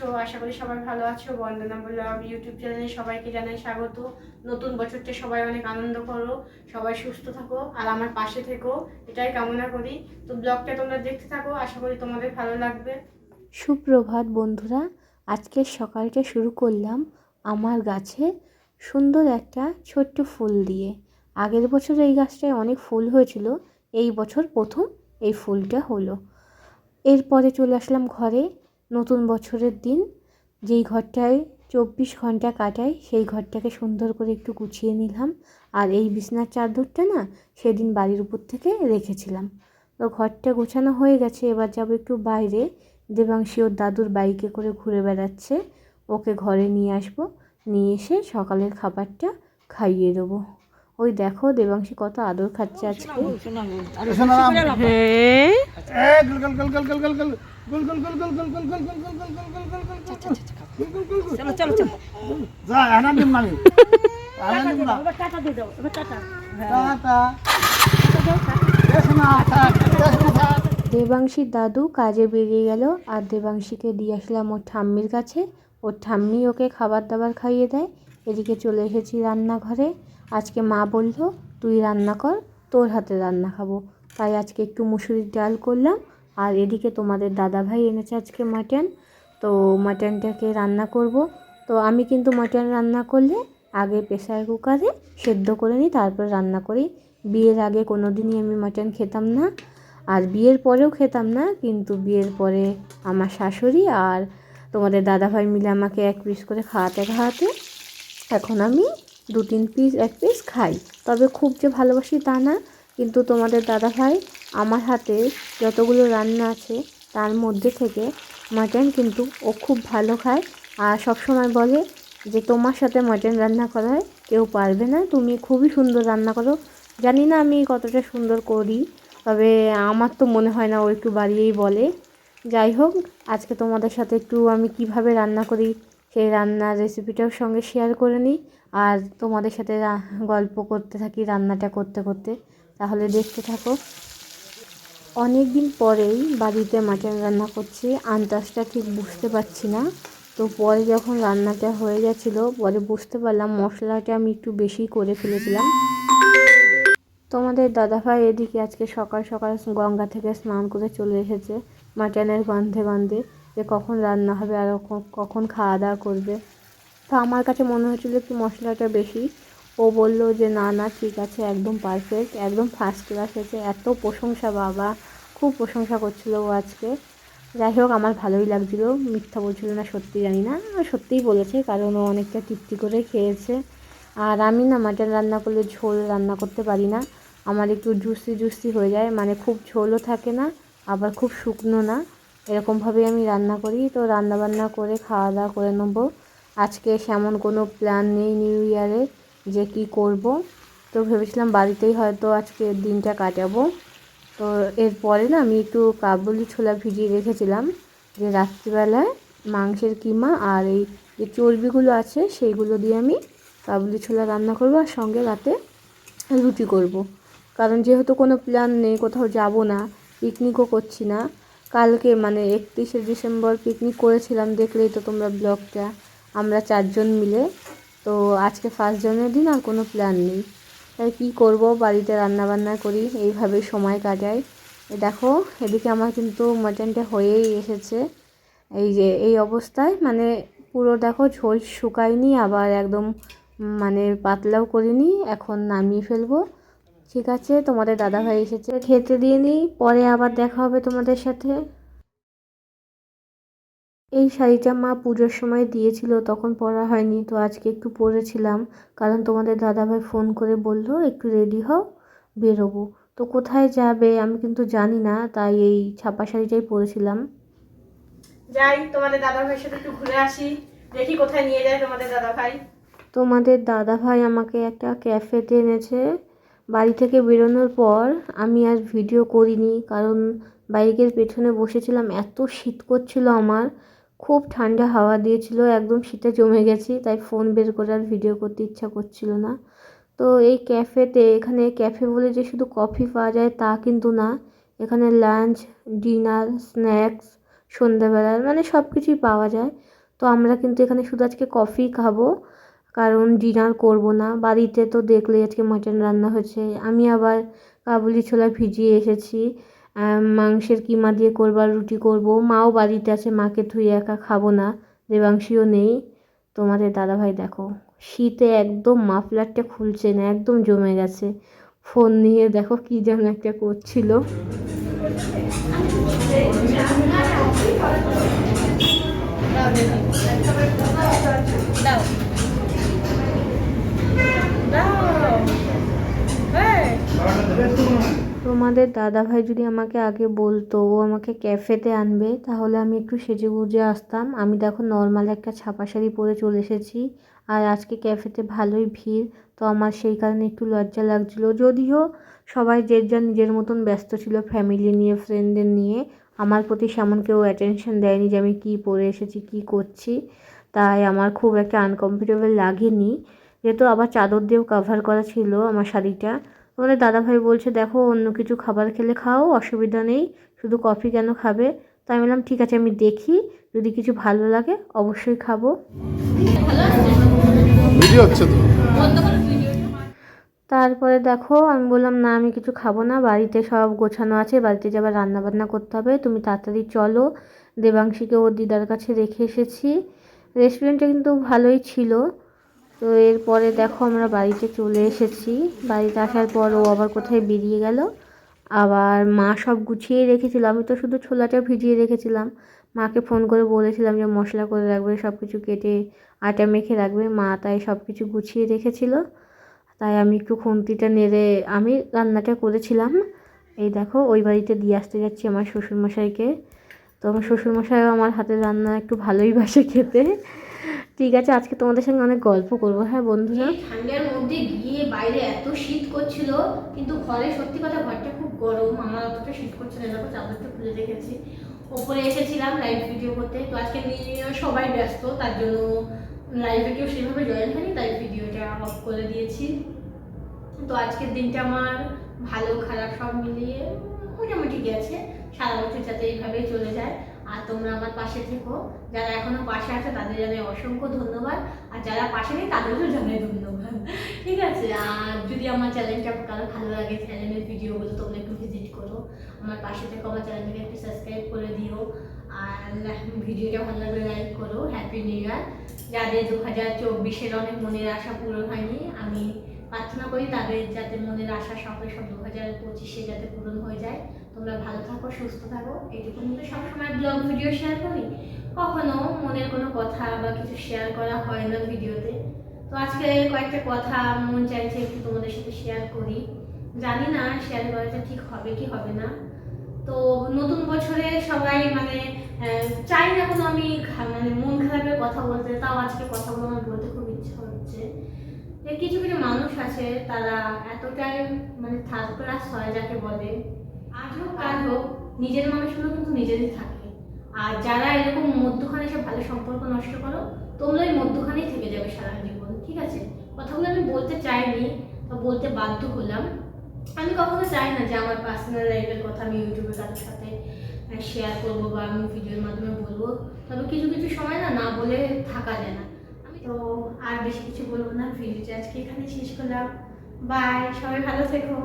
আছো? আশা করি সবাই ভালো আছো। বন্দনা ব্লগ ইউটিউব চ্যানেলে সবাইকে জানাই স্বাগত। নতুন বছরটা সবাই অনেক আনন্দ করো, সবাই সুস্থ থাকো আর আমার পাশে থেকো, এটাই কামনা করি। তো ব্লগটা তোমরা দেখতে থাকো, আশা করি তোমাদের ভালো লাগবে। সুপ্রভাত বন্ধুরা, আজকের সকালটা শুরু করলাম আমার গাছে সুন্দর একটা ছোট্ট ফুল দিয়ে। আগের বছর এই গাছটায় অনেক ফুল হয়েছিল, এই বছর প্রথম এই ফুলটা হলো। এরপরে চলে আসলাম ঘরে। নতুন বছরের দিন যেই ঘরটায় 24 ঘন্টা কাটাই, সেই ঘরটাকে সুন্দর করে একটু গুছিয়ে নিলাম। আর এই বিছনার চাদরটা না সেদিন বাড়ির উপর থেকে রেখেছিলাম। তো ঘরটা গোছানো হয়ে গেছে, এবার যাবো একটু বাইরে। দেবাংশী ওর দাদুর বাইকে করে ঘুরে বেড়াচ্ছে, ওকে ঘরে নিয়ে আসবো, নিয়ে এসে সকালের খাবারটা খাইয়ে দেবো। ওই দেখো দেবাংশী কত আদর খাচ্ছে আজকে। দেবাংশীর দাদু কাজে বেরিয়ে গেল, আর দেবাংশীকে দিয়ে আসলাম ওর ঠাম্মির কাছে। ওর ঠাম্মি ওকে খাবার দাবার খাইয়ে দেয়। এদিকে চলে এসেছি রান্নাঘরে। আজকে মা বলল তুই রান্না কর, তোর হাতে রান্না খাবো। তাই আজকে একটু মুসুরির ডাল করলাম। আর এদিকে তোমাদের দাদাভাই এনেছে আজকে মাটন, তো মাটনটাকে রান্না করব। তো আমি কিন্তু মাটন রান্না করলে আগে প্রেসার কুকারে সেদ্ধ করে নিই, তারপর রান্না করি। বিয়ের আগে কোনো দিনই আমি মাটন খেতাম না, আর বিয়ের পরেও খেতাম না, কিন্তু বিয়ের পরে আমার শাশুড়ি আর তোমাদের দাদাভাই মিলে আমাকে 1 পিস করে খাওয়াতে খাওয়াতে এখন আমি 2-3 পিস 1 পিস খাই। তবে খুব যে ভালোবাসি তা না, কিন্তু তোমাদের দাদাভাই আমার হাতে যতগুলো রান্না আছে তার মধ্যে থেকে মাটন কিন্তু ও খুব ভালো খায়। আর সবসময় বলে যে তোমার সাথে মাটন রান্না করায় কেউ পারবে না, তুমি খুবই সুন্দর রান্না করো। জানি না আমি কতটা সুন্দর করি, তবে আমার তো মনে হয় না, ও একটু বাড়িয়েই বলে। যাই হোক, আজকে তোমাদের সাথে একটু আমি কিভাবে রান্না করি সেই রান্নার রেসিপিটাও সঙ্গে শেয়ার করে নিই, আর তোমাদের সাথে গল্প করতে থাকি রান্নাটা করতে করতে। তাহলে দেখতে থাকো। অনেক দিন পরেই বাড়িতে মাটন রান্না করছি, আন্দাজটা ঠিক বুঝতে পারছি না। তো পরে যখন রান্নাটা হয়ে গেছিলো, পরে বুঝতে পারলাম মশলাটা আমি একটু বেশি করে ফেলেছিলাম। তোমাদের দাদাভাই এদিকে আজকে সকাল সকাল গঙ্গা থেকে স্নান করে চলে এসেছে মাটনের গন্ধে গন্ধে, যে কখন রান্না হবে আর কখন খাওয়া দাওয়া করবে। তো আমার কাছে মনে হয়েছিল একটু মশলাটা বেশি। ও বলল যে না না ঠিক আছে, একদম পারফেক্ট, একদম ফার্স্ট ক্লাস হয়েছে। এত প্রশংসা, বাবা খুব প্রশংসা করছিল ও আজকে। যাই হোক, আমার ভালোই লাগছিলো, মিথ্যা বলছিল না সত্যি, জানি না সত্যিই বলেছে, কারণ ও অনেকটা তৃপ্তি করে খেয়েছে। আর আমি না মাটন রান্না করলে ঝোল রান্না করতে পারি না, আমার একটু জুসি জুসি হয়ে যায়, মানে খুব ঝোলও থাকে না আবার খুব শুকনো না, এরকমভাবেই আমি রান্না করি। তো রান্না বান্না করে খাওয়া দাওয়া করে নেবো। আজকে সেমন কোনো প্ল্যান নেই নিউ ইয়ারে যে কি করব। তো ভেবেছিলাম বাড়িতেই হয়তো আজকে দিনটা কাটাবো। তো এরপরে না আমি একটু কাবুলি ছোলা ভিজিয়ে রেখেছিলাম, যে রাত্রিবেলায় মাংসের কিমা আর এই যে চর্বিগুলো আছে সেইগুলো দিয়ে আমি কাবুলি ছোলা রান্না করবো, আর সঙ্গে রাতে রুটি করব। কারণ যেহেতু কোনো প্ল্যান নেই, কোথাও যাব না, পিকনিকও করছি না। কালকে মানে 31শে ডিসেম্বর পিকনিক করেছিলাম, দেখলেই তো তোমরা ব্লগটা, আমরা 4 জন মিলে। তো আজকে ফার্স্ট জন্মদিন, আর কোনো প্ল্যান নেই। তাই কী করব, বাড়িতে রান্না বান্না করি, এইভাবেই সময় কাটাই। দেখো এদিকে আমার কিন্তু মাটনটা হয়েই এসেছে। এই যে এই অবস্থায়, মানে পুরো দেখো ঝোল শুকায়নি, আবার একদম মানে পাতলাও করিনি। এখন নামিয়ে ফেলবো। ঠিক আছে, তোমাদের দাদাভাই এসেছে, খেতে দিয়ে নিই, পরে আবার দেখা হবে তোমাদের সাথে। এই শাড়িটা মা পুজোর সময় দিয়েছিল, তখন পরা হয়নি, তো আজকে একটু পরেছিলাম, কারণ তোমাদের দাদাভাই ফোন করে বলল একটু রেডি হও, বেরোবো। তো কোথায় যাবে আমি কিন্তু জানি না, তাই এই ছাপা শাড়িটাই পরেছিলাম। যাই তোমাদের দাদা ভাইয়ের সাথে একটু ঘুরে আসি, দেখি কোথায় নিয়ে যায় তোমাদের দাদা ভাই। তোমাদের দাদাভাই আমাকে একটা ক্যাফেতে এনেছে। বাড়ি থেকে বেরোনোর পর আমি আর ভিডিও করিনি, কারণ বাইকের পেছনে বসেছিলাম, এত শীত করছিল আমার, খুব ঠান্ডা হাওয়া দিয়েছিল, একদম শীতে জমে গেছি, তাই ফোন বের করে আর ভিডিও করতে ইচ্ছা করছিল না। তো এই ক্যাফেতে, এখানে ক্যাফে বলে যে শুধু কফি পাওয়া যায় তা কিন্তু না, এখানে লাঞ্চ, ডিনার, স্ন্যাক্স, সন্ধ্যাবেলার মানে সব কিছুই পাওয়া যায়। তো আমরা কিন্তু এখানে শুধু আজকে কফি খাবো, কারণ ডিনার করব না। বাড়িতে তো দেখলে আজকে মাটন রান্না হয়েছে, আমি আবার কাবুলি ছোলা ভিজিয়ে এসেছি, মাংসের কিমা দিয়ে করবার রুটি করব। মাও বাড়িতে আছে, মাকে ধুয়ে একা খাবো না, দেবাংশীও নেই। তোমাদের দাদাভাই দেখো শীতে একদম মাফলারটা খুলছে না, একদম জমে গেছে। ফোন নিয়ে দেখো কি যেন একটা করছিল। তোমাদের দাদাভাই যদি আমাকে আগে বলতো ও আমাকে ক্যাফেতে আনবে, তাহলে আমি একটু সেজে গুজে আসতাম। আমি দেখো নর্মাল একটা ছাপা শাড়ি পরে চলে এসেছি, আর আজকে ক্যাফেতে ভালোই ভিড়, তো আমার সেই কারণে একটু লজ্জা লাগছিলো। যদিও সবাই যে যার নিজের মতন ব্যস্ত ছিল, ফ্যামিলি নিয়ে, ফ্রেন্ডদের নিয়ে। আমার প্রতি সেমন কেউ অ্যাটেনশন দেয়নি যে আমি কী পরে এসেছি, কী করছি, তাই আমার খুব একটা আনকমফোর্টেবল লাগেনি। যেহেতু আবার চাদর দিয়েও কাভার করা ছিল আমার শাড়িটা। তোমাদের দাদাভাই বলছে দেখো অন্য কিছু খাবার খেলে খাও, অসুবিধা নেই, শুধু কফি কেন খাবে। তাই আমি বললাম ঠিক আছে, আমি দেখি, যদি কিছু ভালো লাগে অবশ্যই খাবো। ভিডিও হচ্ছে তো। তারপরে দেখো আমি বললাম না আমি কিছু খাবো না, বাড়িতে সব গোছানো আছে, বাড়িতে যাবার রান্না বান্না করতে হবে, তুমি তাড়াতাড়ি চলো। দেবাংশীকে ওর দিদার কাছে রেখে এসেছি। রেস্টুরেন্টটা কিন্তু ভালোই ছিল। তো এরপরে দেখো আমরা বাড়িতে চলে এসেছি। বাড়িতে আসার পর ও আবার কোথায় বেরিয়ে গেল। আবার মা সব গুছিয়ে রেখেছিল, আমি তো শুধু ছোলাটা ভিজিয়ে রেখেছিলাম। মাকে ফোন করে বলেছিলাম যে মশলা করে রাখবে, সব কিছু কেটে আটা মেখে রাখবে। মা তাই সব কিছু গুছিয়ে রেখেছিল, তাই আমি একটু খুন্তিটা নেড়ে আমি রান্নাটা করেছিলাম। এই দেখো ওই বাড়িতে দিয়ে আসতে যাচ্ছি আমার শ্বশুরমশাইকে। তো আমার শ্বশুরমশাইও আমার হাতের রান্না একটু ভালোই বাসে খেতে। ঠিক আছে, আজকে তোমাদের সঙ্গে অনেক গল্প করবো। হ্যাঁ বন্ধুরা, ঠান্ডার মধ্যে গিয়ে বাইরে এত শীত করছিল, কিন্তু ঘরে সত্যি কথা ঘরটা খুব গরম, আমার অতটা শীত করছে না। দেখো চাদরটা খুলে রেখেছি, ওপরে এসেছিলাম লাইভ ভিডিও করতে। তো আজকে সবাই ব্যস্ত, তার জন্য লাইভে কেউ সেভাবে জয়েন হয়নি, তাই ভিডিওটা অফ করে দিয়েছি। তো আজকের দিনটা আমার ভালো খারাপ সব মিলিয়ে মোটামুটি গেছে। সারা বছর যাতে এইভাবেই চলে যায়। আর তোমরা আমার পাশে থেকো, যারা এখনো পাশে আছে তাদের জানাই অসংখ্য ধন্যবাদ, আর যারা পাশে নেই তাদেরও জানাই ধন্যবাদ। ঠিক আছে, আর যদি আমার চ্যানেলটা কারো ভালো লাগে, চ্যানেলের ভিডিওগুলো তোমরা একটু ভিজিট করো, আমার পাশে থেকো, আমার চ্যানেলটাকে একটু সাবস্ক্রাইব করে দিও, আর ভিডিওটা ভালো লাগলে লাইক করো। Happy new year. যাদের 2024-এর অনেক মনের আশা পূরণ হয়নি, আমি প্রার্থনা করি তাদের যাতে মনের আশা সকলে সব 2025-এ যাতে পূরণ হয়ে যায়। তোমরা ভালো থাকো, সুস্থ থাকো। এইটুকু কিন্তু সবসময় ব্লগ ভিডিও শেয়ার করি, কখনো মনের কোনো কথা বা কিছু শেয়ার করা হয় না ভিডিওতে। তো আজকে কয়েকটা কথা মন চাইছে একটু তোমাদের সাথে শেয়ার করি। জানি না শেয়ার করাটা ঠিক হবে কি হবে না। তো নতুন বছরে সবাই মানে চাই না কোনো আমি মানে মন খারাপের কথা বলতে, তাও আজকে কথাগুলো আমার বলতে খুব ইচ্ছা হচ্ছে। যে কিছু কিছু মানুষ আছে তারা এতটাই মানে থার্ড ক্লাস হয় যাকে বলে, আজ হোক কাল হোক নিজের মানুষগুলো কিন্তু নিজেরই থাকে। আর যারা এরকম মধ্যখানে সব ভালো সম্পর্ক নষ্ট করো, তোমরা ওই মধ্যখানেই থেকে যাবে সারা জীবন। ঠিক আছে, কথাগুলো আমি বলতে চাইনি, তো বলতে বাধ্য হলাম। আমি কখনো চাই না যে আমার পার্সোনাল লাইফের কথা আমি ইউটিউবে কারোর সাথে শেয়ার করবো বা আমি ভিডিওর মাধ্যমে বলবো। তবে কিছু কিছু সময় না না বলে থাকা যায় না। আমি তো আর বেশি কিছু বলবো না, ভিডিওটা আজকে এখানে শেষ করলাম। বাই, সবাই ভালো থেকো।